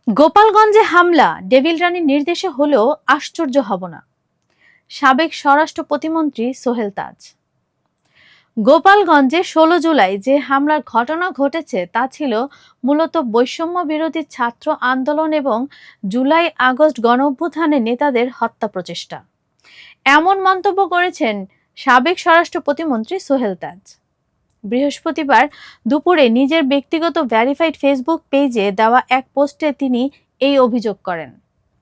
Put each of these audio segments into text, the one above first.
গোপালগঞ্জে হামলা ডেভিল রানীর নির্দেশে হলেও আশ্চর্য হব না, সাবেক স্বরাষ্ট্র প্রতিমন্ত্রী সোহেল তাজ। গোপালগঞ্জে ১৬ জুলাই যে হামলার ঘটনা ঘটেছে তা ছিল মূলত বৈষম্য বিরোধী ছাত্র আন্দোলন এবং জুলাই আগস্ট গণঅভ্যুত্থানের নেতাদের হত্যা প্রচেষ্টা। এমন মন্তব্য করেছেন সাবেক স্বরাষ্ট্র প্রতিমন্ত্রী সোহেল তাজ। বৃহস্পতিবার দুপুরে নিজের ব্যক্তিগত ভেরিফাইড ফেসবুক পেজে দেওয়া এক পোস্টে তিনি এই অভিযোগ করেন।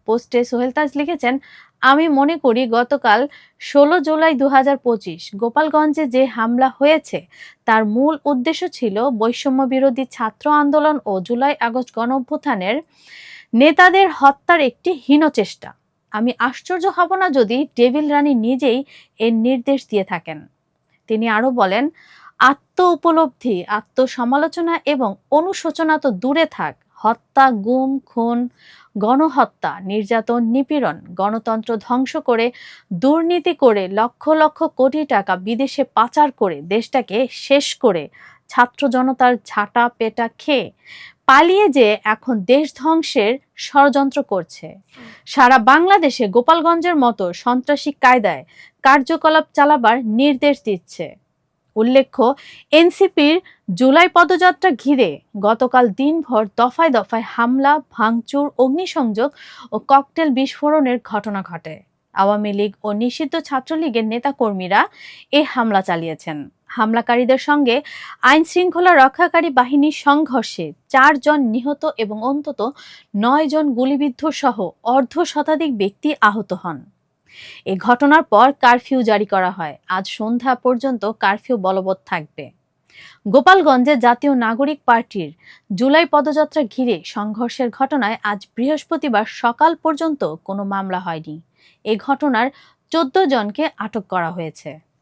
পোস্টে সোহেল তাজ লিখেছেন, আমি মনে করি গতকাল ১৬ জুলাই ২০২৫ গোপালগঞ্জে যে হামলা হয়েছে তার মূল উদ্দেশ্য ছিল বৈষম্য বিরোধী ছাত্র আন্দোলন ও জুলাই আগস্ট গণঅভ্যুত্থানের নেতাদের হত্যার একটি হীন চেষ্টা। আমি আশ্চর্য হব না যদি ডেভিল রানী নিজেই এর নির্দেশ দিয়ে থাকেন। তিনি আরো বলেন, আত্ম উপলব্ধি, আত্মসমালোচনা এবং অনুশোচনা তো দূরে থাক, হত্যা, গুম, খুন, গণহত্যা, নির্যাতন, নিপীড়ন, গণতন্ত্র ধ্বংস করে, দুর্নীতি করে, লক্ষ লক্ষ কোটি টাকা বিদেশে পাচার করে, দেশটাকে শেষ করে, ছাত্র জনতার ঝাঁটা পেটা খেয়ে পালিয়ে যে এখন দেশ ধ্বংসের ষড়যন্ত্র করছে। সারা বাংলাদেশে গোপালগঞ্জের মতো সন্ত্রাসী কায়দায় কার্যকলাপ চালাবার নির্দেশ দিচ্ছে। উল্লেখ্য, এনসিপির জুলাই পদযাত্রা ঘিরে গতকাল দিনভর দফায় দফায় হামলা, ভাঙচুর, অগ্নিসংযোগ ও ককটেল বিস্ফোরণের ঘটনা ঘটে। আওয়ামী লীগ ও নিষিদ্ধ ছাত্রলীগের নেতাকর্মীরা এ হামলা চালিয়েছেন। হামলাকারীদের সঙ্গে আইন শৃঙ্খলা রক্ষাকারী বাহিনীর সংঘর্ষে ৪ জন নিহত এবং অন্তত ৯ জন গুলিবিদ্ধ সহ অর্ধ শতাধিক ব্যক্তি আহত হন। এ ঘটনার পর কারফিউ জারি করা হয়। আজ সন্ধ্যা পর্যন্ত কারফিউ বলবৎ থাকবে। গোপালগঞ্জে জাতীয় নাগরিক পার্টির জুলাই পদযাত্রা ঘিরে সংঘর্ষের ঘটনায় আজ বৃহস্পতিবার সকাল পর্যন্ত কোনো মামলা হয়নি। এ ঘটনার ১৪ জনকে আটক করা হয়েছে।